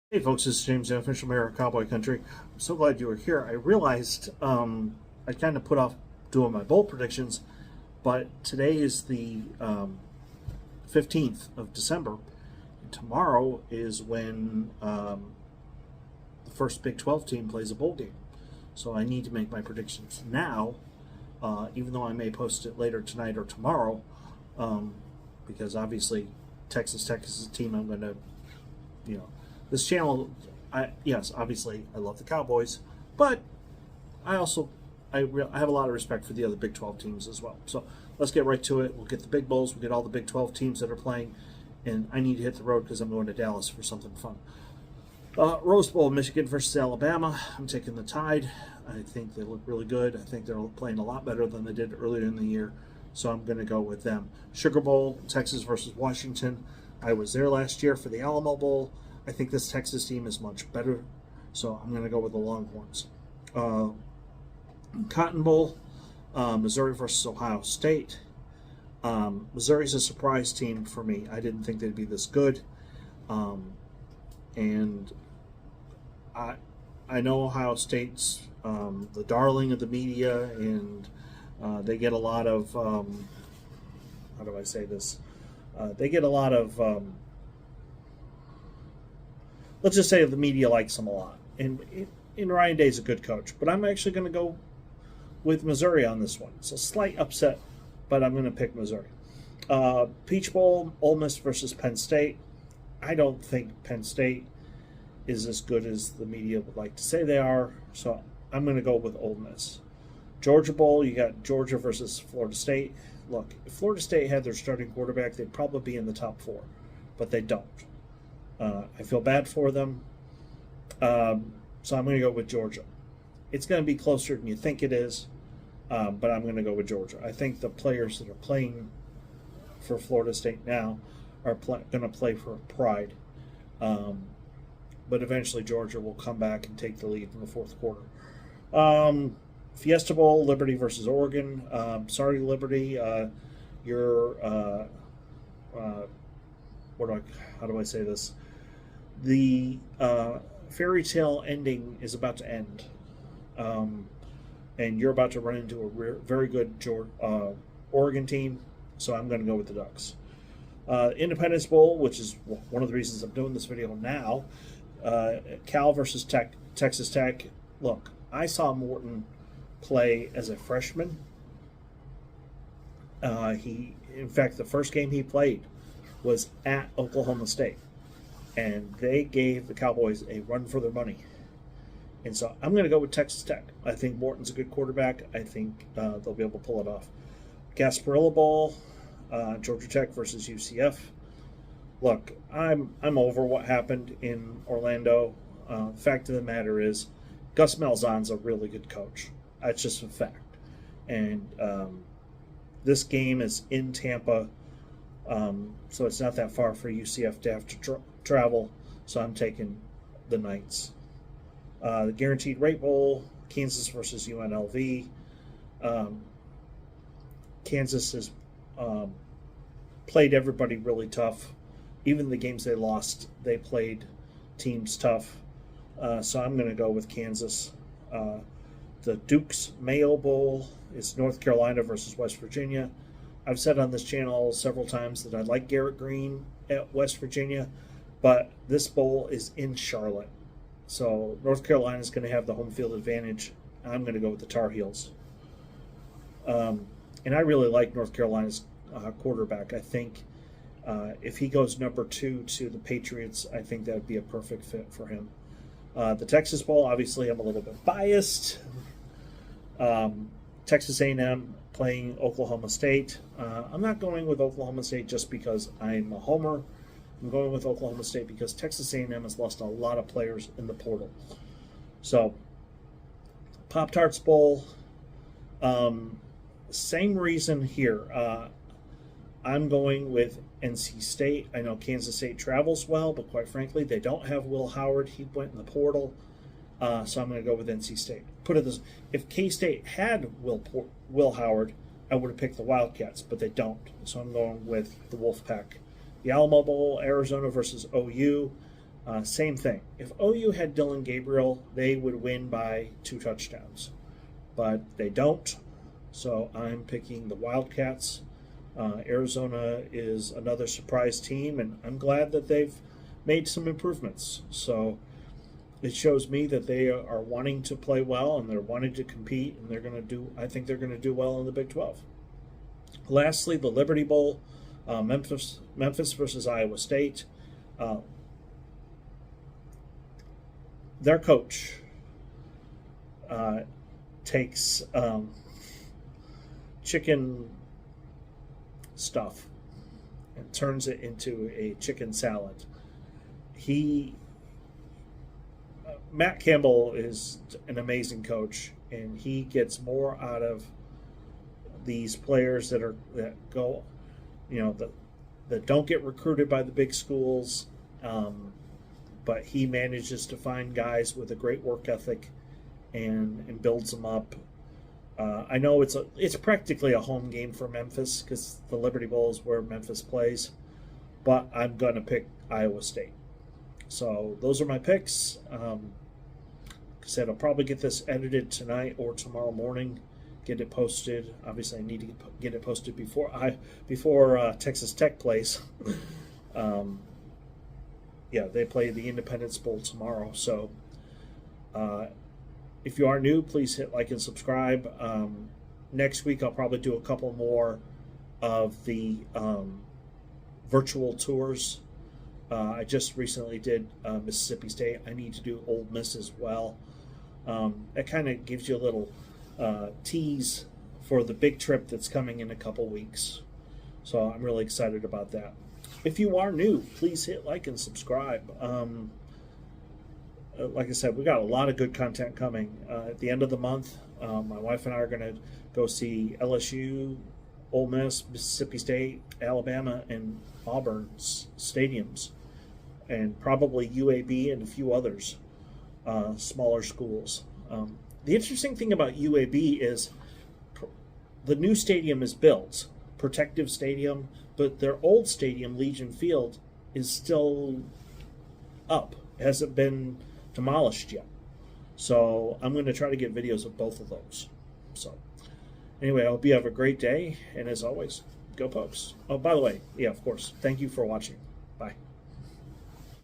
Hey folks, this is James, the official mayor of Cowboy Country. I'm so glad you were here. I realized I kind of put off doing my bowl predictions, but today is the 15th of December. And tomorrow is when the first Big 12 team plays a bowl game. So I need to make my predictions now, even though I may post it later tonight or tomorrow, because obviously Texas Tech is a team I'm going to, you know, this channel, yes, obviously I love the Cowboys, but I also I have a lot of respect for the other Big 12 teams as well. So let's get right to it. We'll get the big bowls. We'll get all the Big 12 teams that are playing, and I need to hit the road because I'm going to Dallas for something fun. Rose Bowl, Michigan versus Alabama. I'm taking the Tide. I think they look really good. I think they're playing a lot better than they did earlier in the year, so I'm going to go with them. Sugar Bowl, Texas versus Washington. I was there last year for the Alamo Bowl. I think this Texas team is much better, so I'm going to go with the Longhorns. Cotton Bowl, Missouri versus Ohio State. Missouri's a surprise team for me. I didn't think they'd be this good, and I know Ohio State's the darling of the media, and they get a lot of how do I say this? They get a lot of let's just say the media likes them a lot. And Ryan Day's a good coach, but I'm actually going to go with Missouri on this one. It's a slight upset, but I'm going to pick Missouri. Peach Bowl, Ole Miss versus Penn State. I don't think Penn State is as good as the media would like to say they are, so I'm going to go with Ole Miss. Georgia Bowl, you got Georgia versus Florida State. Look, if Florida State had their starting quarterback, they'd probably be in the top four, but they don't. I feel bad for them, so I'm going to go with Georgia. It's going to be closer than you think it is, but I'm going to go with Georgia. I think the players that are playing for Florida State now are going to play for pride, but eventually Georgia will come back and take the lead in the fourth quarter. Fiesta Bowl, Liberty versus Oregon. Sorry, Liberty, you're how do I say this? The fairy tale ending is about to end, and you're about to run into a very good Oregon team, so I'm going to go with the Ducks. Independence Bowl, which is one of the reasons I'm doing this video now. Cal versus Texas Tech. Look, I saw Morton play as a freshman. In fact, the first game he played was at Oklahoma State, and they gave the Cowboys a run for their money. And so I'm going to go with Texas Tech. I think Morton's a good quarterback. I think they'll be able to pull it off. Gasparilla Bowl, Georgia Tech versus UCF. Look, I'm over what happened in Orlando. Fact of the matter is, Gus Malzahn's a really good coach. That's just a fact. And this game is in Tampa, so it's not that far for UCF to have to travel. So I'm taking the Knights. The Guaranteed Rate Bowl, Kansas versus UNLV. Kansas has played everybody really tough. Even the games they lost, they played teams tough. So I'm going to go with Kansas. The Duke's Mayo Bowl is North Carolina versus West Virginia. I've said on this channel several times that I like Garrett Green at West Virginia, but this bowl is in Charlotte. So North Carolina is going to have the home field advantage. I'm going to go with the Tar Heels. And I really like North Carolina's quarterback. I think if he goes number 2 to the Patriots, I think that would be a perfect fit for him. The Texas Bowl, obviously I'm a little bit biased. Texas A&M playing Oklahoma State. I'm not going with Oklahoma State just because I'm a homer. I'm going with Oklahoma State because Texas A&M has lost a lot of players in the portal. So, Pop-Tarts Bowl, same reason here. I'm going with NC State. I know Kansas State travels well, but quite frankly, they don't have Will Howard. He went in the portal. So I'm going to go with NC State. Put it this: if K-State had Will Howard, I would have picked the Wildcats, but they don't. So I'm going with the Wolfpack. The Alamo Bowl, Arizona versus OU. Same thing. If OU had Dylan Gabriel, they would win by 2 touchdowns. But they don't. So I'm picking the Wildcats. Arizona is another surprise team, and I'm glad that they've made some improvements. So it shows me that they are wanting to play well and they're wanting to compete, and they're going to do. I think they're going to do well in the Big 12. Lastly, the Liberty Bowl, Memphis versus Iowa State. Their coach takes chicken stuff and turns it into a chicken salad. Matt Campbell is an amazing coach, and he gets more out of these players that go, that don't get recruited by the big schools. But he manages to find guys with a great work ethic and builds them up. I know it's practically a home game for Memphis because the Liberty Bowl is where Memphis plays, but I'm going to pick Iowa State. So those are my picks. Like I said, I'll probably get this edited tonight or tomorrow morning, get it posted. Obviously, I need to get it posted before Texas Tech plays. They play the Independence Bowl tomorrow. So if you are new, please hit like and subscribe. Next week, I'll probably do a couple more of the virtual tours. I just recently did Mississippi State. I need to do Ole Miss as well. That kind of gives you a little tease for the big trip that's coming in a couple weeks. So I'm really excited about that. If you are new, please hit like and subscribe. Like I said, we got a lot of good content coming. At the end of the month, my wife and I are going to go see LSU, Ole Miss, Mississippi State, Alabama, and Auburn stadiums, and probably UAB and a few others, smaller schools. The interesting thing about UAB is the new stadium is built, Protective Stadium, but their old stadium, Legion Field, is still up. It hasn't been demolished yet. So I'm going to try to get videos of both of those. So anyway, I hope you have a great day, and as always, go Pokes. Oh, by the way, of course, thank you for watching.